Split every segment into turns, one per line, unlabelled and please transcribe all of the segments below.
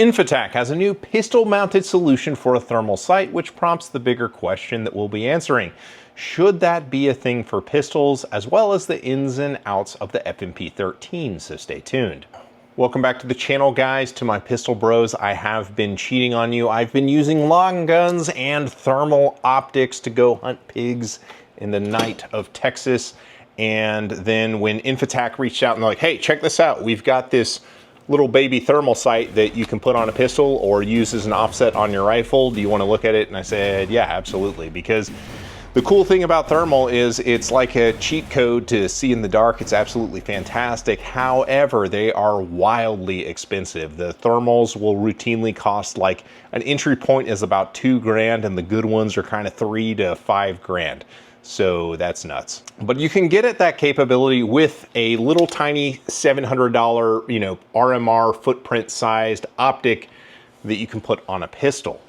Infitac has a new pistol-mounted solution for a thermal sight, which prompts the bigger question that we'll be answering. Should that be a thing for pistols, as well as the ins and outs of the FMP13, so stay tuned. Welcome back to the channel, guys. To my pistol bros, I have been cheating on you. I've been using long guns and thermal optics to go hunt pigs in the night of Texas. And then when Infitac reached out and they're like, hey, check this out. We've got this little baby thermal sight that you can put on a pistol or use as an offset on your rifle. Do you want to look at it? And I said, yeah, absolutely. Because the cool thing about thermal is it's like a cheat code to see in the dark. It's absolutely fantastic. However, they are wildly expensive. The thermals will routinely cost, like, an entry point is about $2 and the good ones are kind of $3 to $5. So that's nuts. But you can get at that capability with a little tiny $700, RMR footprint sized optic that you can put on a pistol.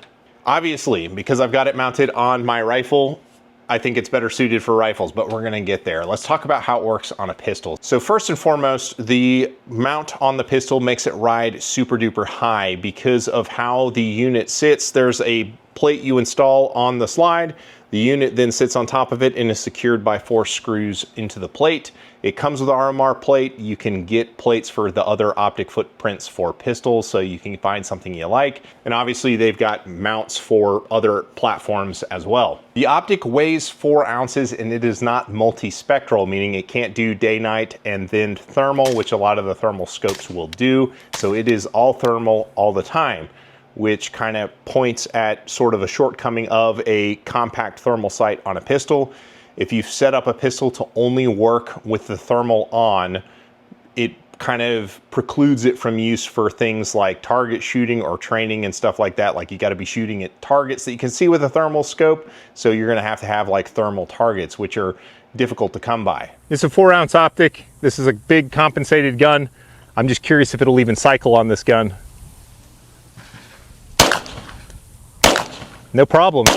Obviously, because I've got it mounted on my rifle, I think it's better suited for rifles, but we're gonna get there. Let's talk about how it works on a pistol. So first and foremost, the mount on the pistol makes it ride super duper high because of how the unit sits. There's a plate you install on the slide. The unit then sits on top of it and is secured by 4 screws into the plate. It comes with an RMR plate. You can get plates for the other optic footprints for pistols, so you can find something you like. And obviously they've got mounts for other platforms as well. The optic weighs 4 ounces and it is not multispectral, meaning it can't do day, night, and then thermal, which a lot of the thermal scopes will do. So it is all thermal all the time, which kind of points at sort of a shortcoming of a compact thermal sight on a pistol. If you've set up a pistol to only work with the thermal on, it kind of precludes it from use for things like target shooting or training and stuff like that. Like, you got to be shooting at targets that you can see with a thermal scope. So you're going to have like thermal targets, which are difficult to come by. It's a 4-ounce optic. This is a big compensated gun. I'm just curious if it'll even cycle on this gun. No problem.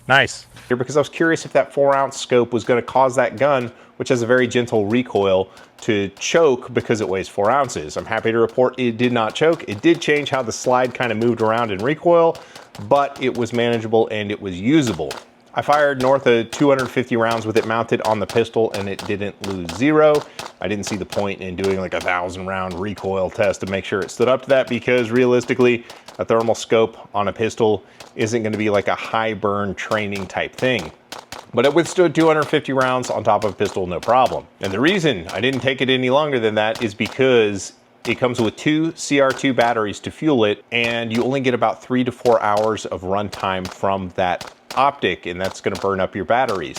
Nice. Because I was curious if that 4-ounce scope was going to cause that gun, which has a very gentle recoil, to choke because it weighs 4 ounces. I'm happy to report it did not choke. It did change how the slide kind of moved around in recoil, but it was manageable and it was usable. I fired north of 250 rounds with it mounted on the pistol and it didn't lose 0. I didn't see the point in doing like a 1,000-round recoil test to make sure it stood up to that, because realistically, a thermal scope on a pistol isn't going to be like a high burn training type thing. But it withstood 250 rounds on top of a pistol, no problem. And the reason I didn't take it any longer than that is because it comes with 2 CR2 batteries to fuel it, and you only get about 3 to 4 hours of runtime from that optic, and that's going to burn up your batteries.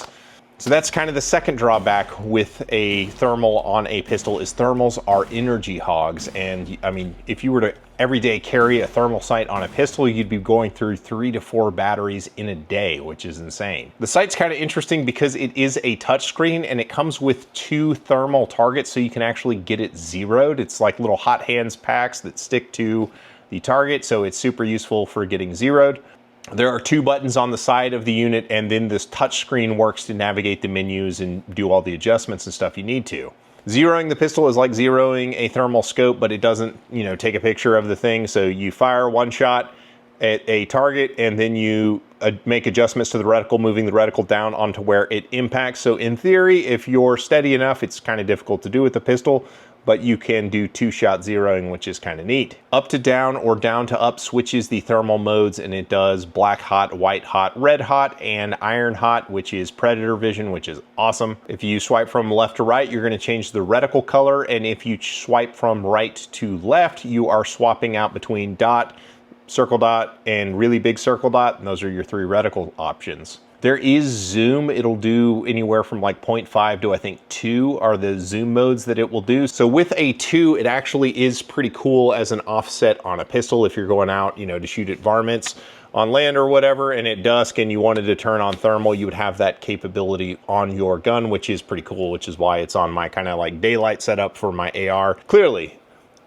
So that's kind of the second drawback with a thermal on a pistol, is thermals are energy hogs. And I mean, if you were to every day carry a thermal sight on a pistol, you'd be going through 3 to 4 batteries in a day, which is insane. The sight's kind of interesting because it is a touchscreen and it comes with 2 thermal targets, so you can actually get it zeroed. It's like little hot hands packs that stick to the target, so it's super useful for getting zeroed. There are 2 buttons on the side of the unit, and then this touch screen works to navigate the menus and do all the adjustments and stuff you need to. Zeroing the pistol is like zeroing a thermal scope, but it doesn't, take a picture of the thing. So you fire 1 shot at a target, and then you make adjustments to the reticle, moving the reticle down onto where it impacts. So in theory, if you're steady enough, it's kind of difficult to do with the pistol, but you can do 2-shot zeroing, which is kind of neat. Up to down or down to up switches the thermal modes, and it does black hot, white hot, red hot, and iron hot, which is predator vision, which is awesome. If you swipe from left to right, you're going to change the reticle color, and if you swipe from right to left, you are swapping out between dot, circle dot, and really big circle dot, and those are your 3 reticle options. There is zoom. It'll do anywhere from like 0.5 to I think 2 are the zoom modes that it will do. So with a 2, it actually is pretty cool as an offset on a pistol if you're going out, to shoot at varmints on land or whatever, and at dusk and you wanted to turn on thermal, you would have that capability on your gun, which is pretty cool, which is why it's on my kind of like daylight setup for my AR. Clearly,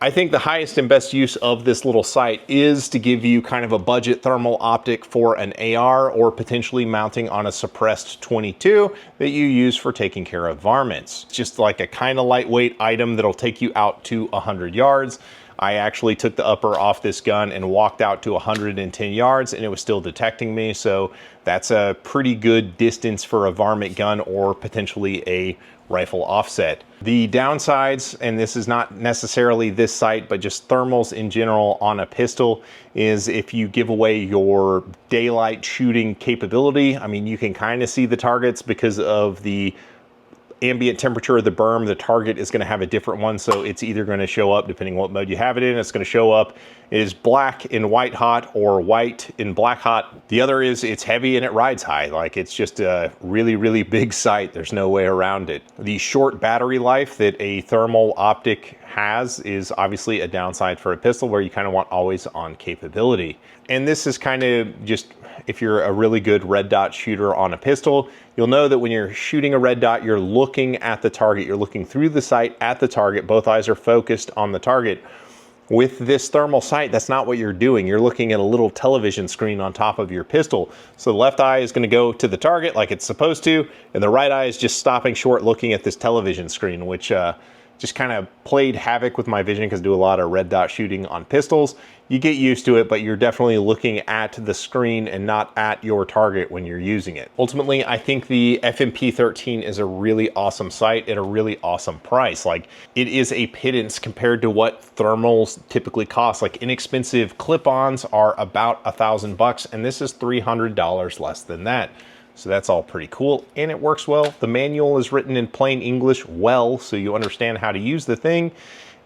I think the highest and best use of this little sight is to give you kind of a budget thermal optic for an AR or potentially mounting on a suppressed 22 that you use for taking care of varmints. It's just like a kind of lightweight item that'll take you out to 100 yards. I actually took the upper off this gun and walked out to 110 yards and it was still detecting me. So that's a pretty good distance for a varmint gun or potentially a rifle offset. The downsides, and this is not necessarily this sight, but just thermals in general on a pistol, is if you give away your daylight shooting capability. I mean, you can kind of see the targets because of the ambient temperature of the berm. The target is going to have a different one, so it's either going to show up, depending on what mode you have it in, it's going to show up is black in white hot or white in black hot. The other is it's heavy and it rides high. Like, it's just a really, really big sight. There's no way around it. The short battery life that a thermal optic has is obviously a downside for a pistol, where you kind of want always on capability. And this is kind of just, if you're a really good red dot shooter on a pistol, you'll know that when you're shooting a red dot, you're looking at the target, you're looking through the sight at the target, both eyes are focused on the target. With this thermal sight, that's not what you're doing. You're looking at a little television screen on top of your pistol. So the left eye is going to go to the target like it's supposed to, and the right eye is just stopping short looking at this television screen, which just kind of played havoc with my vision because I do a lot of red dot shooting on pistols. You get used to it, but you're definitely looking at the screen and not at your target when you're using it. Ultimately, I think the FMP13 is a really awesome sight at a really awesome price. Like, it is a pittance compared to what thermals typically cost. Like, inexpensive clip-ons are about $1,000, and this is $300 less than that. So that's all pretty cool, and it works well. The manual is written in plain English well, so you understand how to use the thing.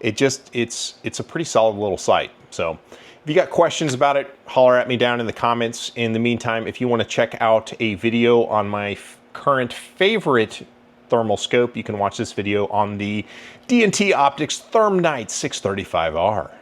It's a pretty solid little sight. So if you got questions about it, holler at me down in the comments. In the meantime, if you want to check out a video on my current favorite thermal scope, you can watch this video on the D&T Optics Therm Night 635R.